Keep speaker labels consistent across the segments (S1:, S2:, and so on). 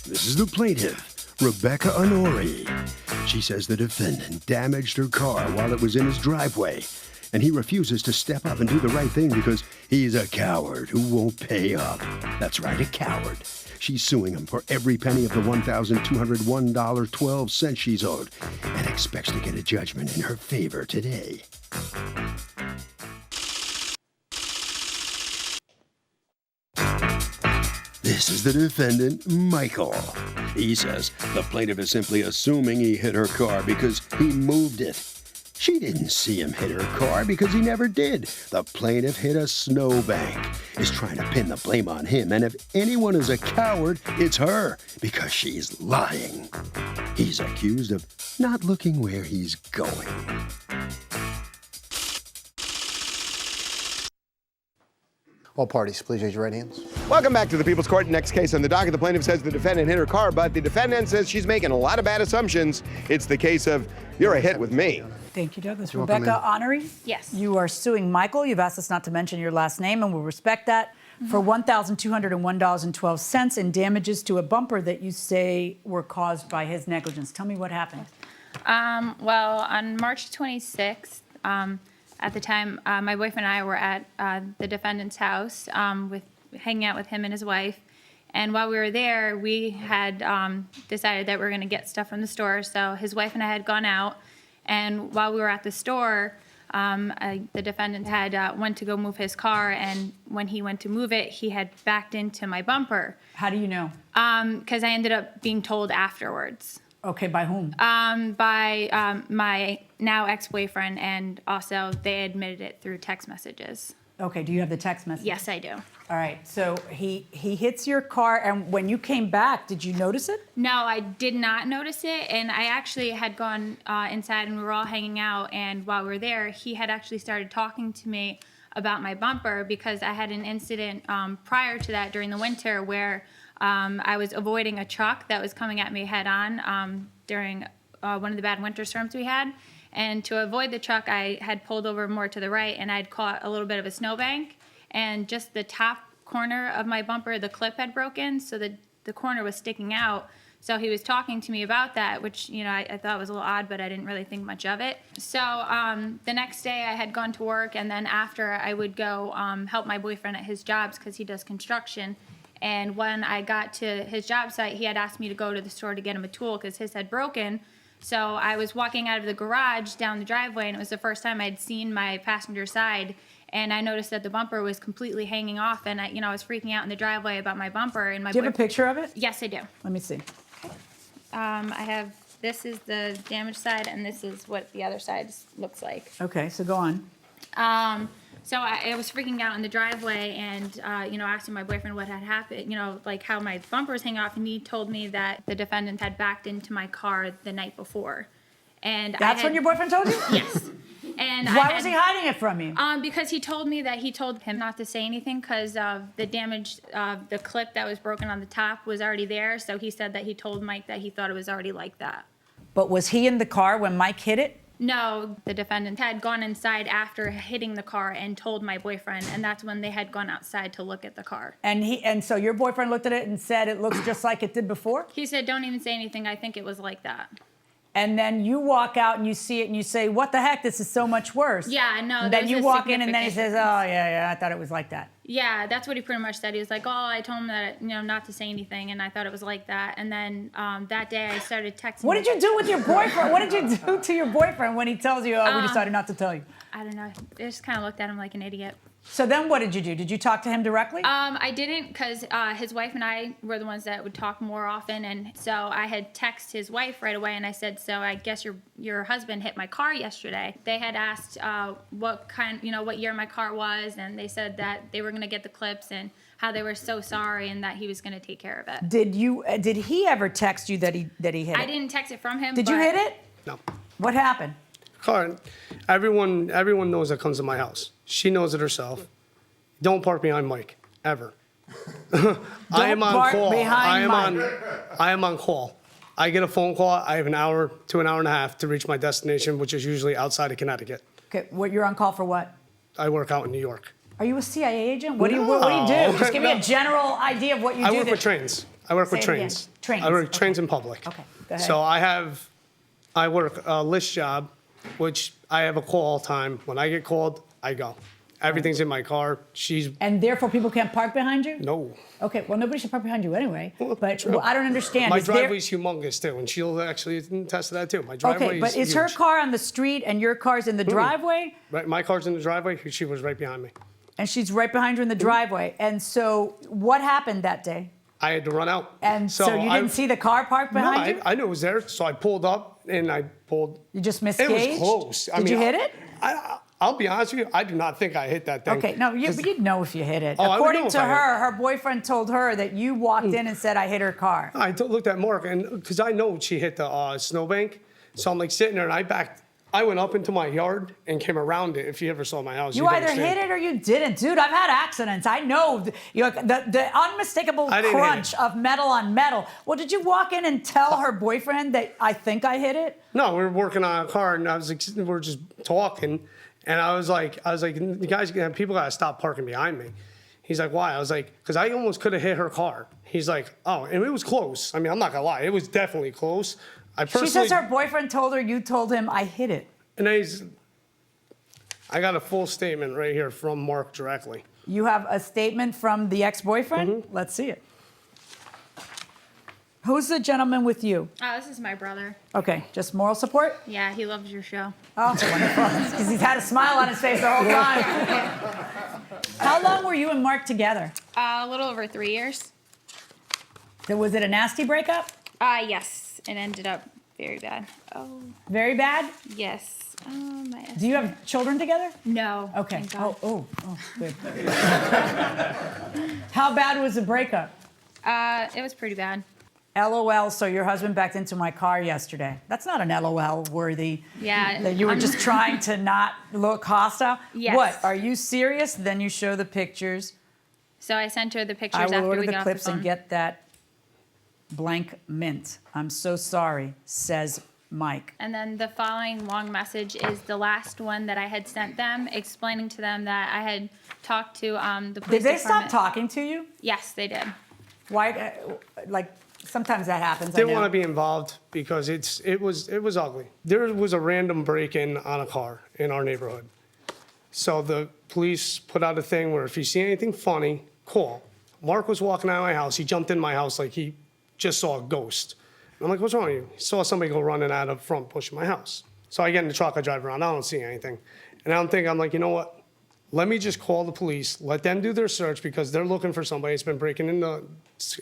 S1: This is the plaintiff, Rebecca Honori. She says the defendant damaged her car while it was in his driveway, and he refuses to step up and do the right thing because he's a coward who won't pay up. That's right, a coward. She's suing him for every penny of the $1,201.12 she's owed and expects to get a judgment in her favor today. This is the defendant, Michael. He says the plaintiff is simply assuming he hit her car because he moved it. She didn't see him hit her car because he never did. The plaintiff hit a snowbank, is trying to pin the blame on him, and if anyone is a coward, it's her, because she's lying. He's accused of not looking where he's going.
S2: All parties, please raise your right hands.
S3: Welcome back to the People's Court. Next case on the docket. The plaintiff says the defendant hit her car, but the defendant says she's making a lot of bad assumptions. It's the case of, you're a hit with me.
S4: Thank you, Douglas.
S2: Welcome
S4: Rebecca Honori?
S5: Yes.
S4: You are suing Michael. You've asked us not to mention your last name, and we'll respect that, for $1,201.12 in damages to a bumper that you say were caused by his negligence. Tell me what happened.
S5: Well, on March 26th, at the time, my boyfriend and I were at the defendant's house hanging out with him and his wife. And while we were there, we had decided that we were going to get stuff from the store. So his wife and I had gone out. And while we were at the store, the defendant had went to go move his car. And when he went to move it, he had backed into my bumper.
S4: How do you know?
S5: Because I ended up being told afterwards.
S4: Okay, by whom?
S5: By my now ex-boyfriend, and also they admitted it through text messages.
S4: Okay, do you have the text message?
S5: Yes, I do.
S4: All right, so he hits your car, and when you came back, did you notice it?
S5: No, I did not notice it, and I actually had gone inside, and we were all hanging out, and while we were there, he had actually started talking to me about my bumper because I had an incident prior to that during the winter where I was avoiding a truck that was coming at me head on during one of the bad winter storms we had. And to avoid the truck, I had pulled over more to the right, and I'd caught a little bit of a snowbank. And just the top corner of my bumper, the clip had broken, so the corner was sticking out. So he was talking to me about that, which, you know, I thought was a little odd, but I didn't really think much of it. So the next day I had gone to work, and then after I would go help my boyfriend at his jobs because he does construction. And when I got to his job site, he had asked me to go to the store to get him a tool because his had broken. So I was walking out of the garage down the driveway, and it was the first time I'd seen my passenger side. And I noticed that the bumper was completely hanging off, and I was freaking out in the driveway about my bumper. And
S4: Do you have a picture of it?
S5: Yes, I do.
S4: Let me see.
S5: I have, this is the damaged side, and this is what the other side looks like.
S4: Okay, so go on.
S5: So I was freaking out in the driveway and, asking my boyfriend what had happened, like how my bumper was hanging off. And he told me that the defendant had backed into my car the night before. And
S4: That's when your boyfriend told you?
S5: Yes. And
S4: Why was he hiding it from you?
S5: Because he told me that he told him not to say anything because of the damage, the clip that was broken on the top was already there. So he said that he told Mike that he thought it was already like that.
S4: But was he in the car when Mike hit it?
S5: No, the defendant had gone inside after hitting the car and told my boyfriend, and that's when they had gone outside to look at the car.
S4: And so your boyfriend looked at it and said it looks just like it did before?
S5: He said, don't even say anything, I think it was like that.
S4: And then you walk out and you see it and you say, what the heck, this is so much worse.
S5: Yeah, no.
S4: And then you walk in and then he says, oh, yeah, I thought it was like that.
S5: Yeah, that's what he pretty much said. He was like, oh, I told him that, not to say anything, and I thought it was like that. And then that day I started texting.
S4: What did you do with your boyfriend? What did you do to your boyfriend when he tells you, oh, we decided not to tell you?
S5: I don't know. I just kind of looked at him like an idiot.
S4: So then what did you do? Did you talk to him directly?
S5: I didn't because his wife and I were the ones that would talk more often. And so I had texted his wife right away and I said, so I guess your husband hit my car yesterday. They had asked what year my car was. And they said that they were going to get the clips and how they were so sorry and that he was going to take care of it.
S4: Did he ever text you that he hit it?
S5: I didn't text it from him.
S4: Did you hit it?
S6: No.
S4: What happened?
S6: Car, everyone knows that comes to my house. She knows it herself. Don't park behind Mike, ever. I am on call. I am on call. I get a phone call. I have an hour to an hour and a half to reach my destination, which is usually outside of Connecticut.
S4: Okay, you're on call for what?
S6: I work out in New York.
S4: Are you a CIA agent? What do you do? Just give me a general idea of what you do.
S6: I work with trains. I work
S4: Say
S6: with
S4: it again.
S6: trains.
S4: Trains,
S6: I work
S4: okay.
S6: trains in public.
S4: Okay, go ahead.
S6: So I work a list job, which I have a call all the time. When I get called, I go. Everything's in my car.
S4: And therefore, people can't park behind you?
S6: No.
S4: Okay, well, nobody should park behind you anyway. But
S6: true.
S4: I don't understand.
S6: My
S4: Is there-
S6: driveway's humongous too, and she'll actually attest to that too. My driveway
S4: Okay, but is
S6: huge.
S4: her car on the street and your car's in the driveway?
S6: Right, my car's in the driveway. She was right behind me.
S4: And she's right behind you in the driveway. And so what happened that day?
S6: I had to run out.
S4: And so you didn't see the car parked behind you?
S6: No, I knew it was there, so I pulled up and I pulled.
S4: You just
S6: It
S4: misgauged?
S6: was close.
S4: Did you hit it?
S6: I'll be honest with you. I do not think I hit that thing.
S4: Okay, no, you'd know if you hit it.
S6: Oh, I would
S4: According
S6: know if
S4: to
S6: I hit
S4: her, her boyfriend told her that you walked in and said, I hit her car.
S6: I looked at Mark, and because I know she hit the snowbank, so I'm like sitting there, and I went up into my yard and came around it. If you ever saw my house,
S4: You
S6: you'd
S4: either
S6: understand.
S4: hit it or you didn't. Dude, I've had accidents. I know the unmistakable
S6: I didn't hit
S4: crunch
S6: it.
S4: of metal on metal. Well, did you walk in and tell her boyfriend that I think I hit it?
S6: No, we were working on a car, and I was like, we were just talking, and I was like, you guys, people gotta stop parking behind me. He's like, why? I was like, because I almost could have hit her car. He's like, oh, and it was close. I mean, I'm not gonna lie, it was definitely close.
S4: She says her boyfriend told her you told him I hit it.
S6: And I got a full statement right here from Mark directly.
S4: You have a statement from the ex-boyfriend?
S6: Mm-hmm.
S4: Let's see it. Who's the gentleman with you?
S5: Oh, this is my brother.
S4: Okay, just moral support?
S5: Yeah, he loves your show.
S4: Oh, wonderful. Because he's had a smile on his face the whole time. How long were you and Mark together?
S5: A little over 3 years.
S4: Was it a nasty breakup?
S5: Yes, it ended up very bad. Oh,
S4: Very bad?
S5: yes. Oh, my.
S4: Do you have children together?
S5: No.
S4: Okay.
S5: thank God.
S4: Oh, good. How bad was the breakup?
S5: It was pretty bad.
S4: LOL, so your husband backed into my car yesterday. That's not an LOL worthy.
S5: Yeah.
S4: That you were just trying to not look hostile?
S5: Yes.
S4: What, are you serious? Then you show the pictures.
S5: So I sent her the pictures
S4: I will
S5: after
S4: order
S5: we
S4: the
S5: got off
S4: clips
S5: the phone.
S4: and get that blank mint. I'm so sorry, says Mike.
S5: And then the following long message is the last one that I had sent them, explaining to them that I had talked to the police
S4: Did they stop
S5: department.
S4: talking to you?
S5: Yes, they did.
S4: Why, sometimes that happens.
S6: Didn't want to be involved because it was ugly. There was a random break-in on a car in our neighborhood. So the police put out a thing where if you see anything funny, call. Mark was walking out of my house. He jumped in my house like he just saw a ghost. And I'm like, what's wrong with you? He saw somebody go running out of front pushing my house. So I get in the truck, I drive around, I don't see anything. And I'm like, you know what? Let me just call the police, let them do their search because they're looking for somebody that's been breaking into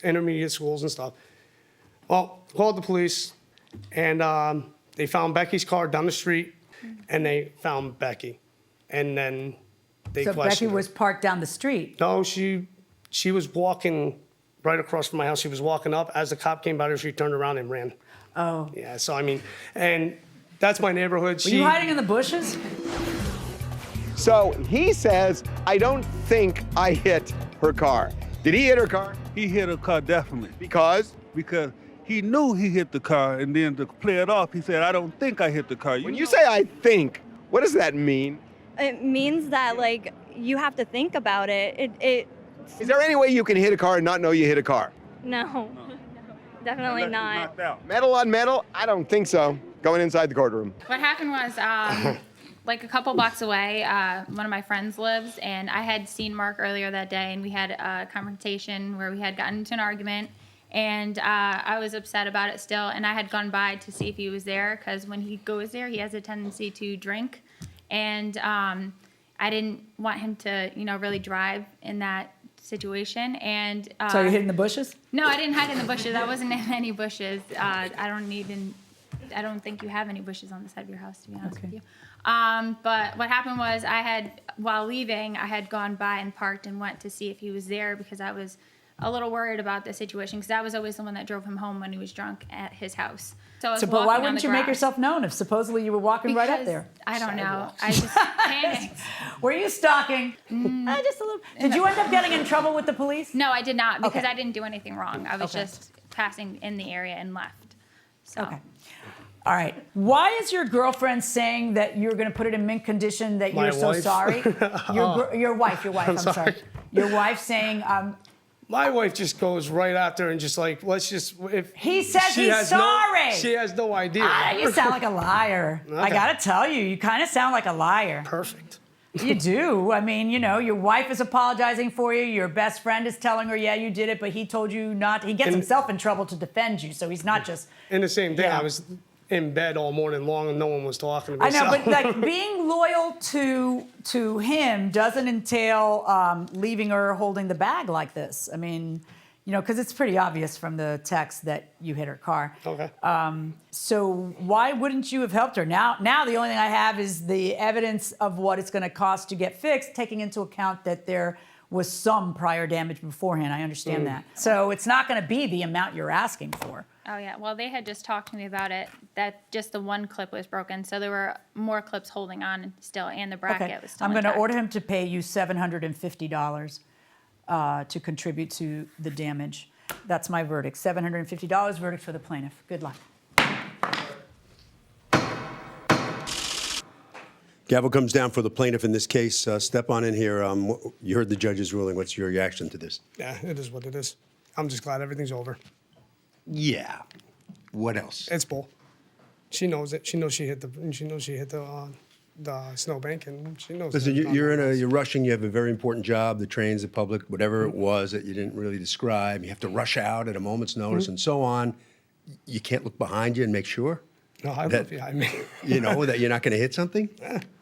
S6: intermediate schools and stuff. Well, called the police, and they found Becky's car down the street, and they found Becky. And then they
S4: So Becky
S6: questioned her.
S4: was parked down the street.
S6: No, she was walking right across from my house. She was walking up. As the cop came by her, she turned around and ran.
S4: Oh.
S6: Yeah, so I mean, and that's my neighborhood.
S4: Were you hiding in the bushes?
S3: So he says, I don't think I hit her car. Did he hit her car?
S7: He hit her car definitely
S3: Because
S7: because he knew he hit the car, and then to play it off, he said, I don't think I hit the car.
S3: when you say I think, what does that mean?
S8: It means that, like, you have to think about it.
S3: Is there any way you can hit a car and not know you hit a car?
S8: No, definitely not.
S3: Metal on metal? I don't think so. Going inside the courtroom.
S5: What happened was, like a couple blocks away, one of my friends lives, and I had seen Mark earlier that day, and we had a confrontation where we had gotten into an argument, and I was upset about it still, and I had gone by to see if he was there, because when he goes there, he has a tendency to drink, and I didn't want him to, really drive in that situation, and
S4: So you hid in the bushes?
S5: no, I didn't hide in the bushes. I wasn't in any bushes. I don't think you have any bushes on the side of your house, to be honest with you. But what happened was while leaving, I had gone by and parked and went to see if he was there because I was a little worried about the situation because I was always the one that drove him home when he was drunk at his house. So I was
S4: But
S5: walking
S4: why
S5: on
S4: wouldn't
S5: the
S4: you make
S5: grass.
S4: yourself known if supposedly you were walking right up
S5: Because
S4: there?
S5: I don't know. I just panicked.
S4: Were you stalking? Just a little. Did you end up getting in trouble with the police?
S5: No, I did not because
S4: Okay.
S5: I didn't do anything wrong. I was
S4: Okay.
S5: just passing in the area and left. So.
S4: Okay. All right. Why is your girlfriend saying that you're going to put it in mint condition that
S6: My
S4: you're so
S6: wife?
S4: sorry? Your wife, I'm sorry.
S6: sorry.
S4: Your wife saying
S6: My wife just goes right after and just like, let's just, if
S4: He says
S6: she
S4: he's
S6: has
S4: sorry.
S6: she has no idea.
S4: You sound like a liar. I
S6: Okay.
S4: gotta tell you, you kind of sound like a liar.
S6: Perfect.
S4: You do. I mean, you know, your wife is apologizing for you. Your best friend is telling her, yeah, you did it, but he told you not. He gets himself in trouble to defend you, so he's not just.
S6: And the same thing,
S4: Yeah.
S6: I was in bed all morning long and no one was talking to me.
S4: I know,
S6: so.
S4: but like being loyal to him doesn't entail leaving her holding the bag like this. I mean, you know, because it's pretty obvious from the text that you hit her car.
S6: Okay.
S4: So why wouldn't you have helped her? Now the only thing I have is the evidence of what it's going to cost to get fixed, taking into account that there was some prior damage beforehand. I understand that. So it's not going to be the amount you're asking for.
S5: Oh yeah, well they had just talked to me about it, that just the one clip was broken, so there were more clips holding on still, and the bracket was still
S4: I'm going to
S5: intact.
S4: order him to pay you $750 to contribute to the damage. That's my verdict. $750, verdict for the plaintiff. Good luck.
S1: Gavel comes down for the plaintiff in this case. Step on in here. You heard the judge's ruling. What's your reaction to this?
S6: Yeah, it is what it is. I'm just glad everything's over.
S1: Yeah. What else?
S6: It's bull. She knows it. She knows she hit the snowbank, and she knows.
S1: Listen,
S6: that it's not
S1: you're rushing. You have a very important job. The trains, the public, whatever it was that you didn't really describe. You have to rush out at a moment's notice and so on. You can't look behind you and make sure.
S6: No, I look behind me.
S1: You know that you're not going to hit something.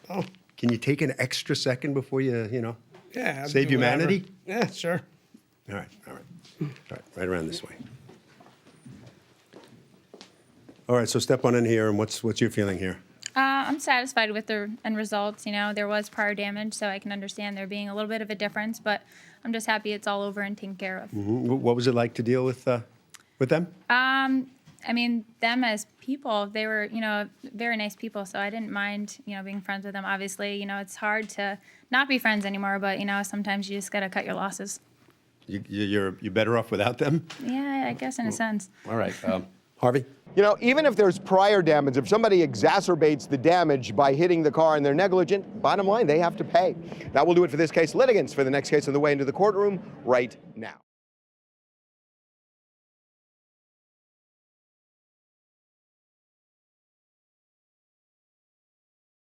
S6: Oh.
S1: Can you take an extra second before you
S6: Yeah. I'd
S1: save
S6: do whatever.
S1: humanity?
S6: Yeah, sure.
S1: All right. Right around this way. All right, so step on in here, and what's your feeling here?
S5: I'm satisfied with the end results. You know, there was prior damage, so I can understand there being a little bit of a difference, but I'm just happy it's all over and taken care of.
S1: What was it like to deal with them?
S5: I mean, them as people, they were, very nice people, so I didn't mind, being friends with them. Obviously, it's hard to not be friends anymore, but, sometimes you just got to cut your losses.
S1: You're better off without them?
S5: Yeah, I guess in a sense.
S1: All right. Harvey?
S3: Even if there's prior damage, if somebody exacerbates the damage by hitting the car and they're negligent, bottom line, they have to pay. That will do it for this case. Litigants for the next case on the way into the courtroom right now.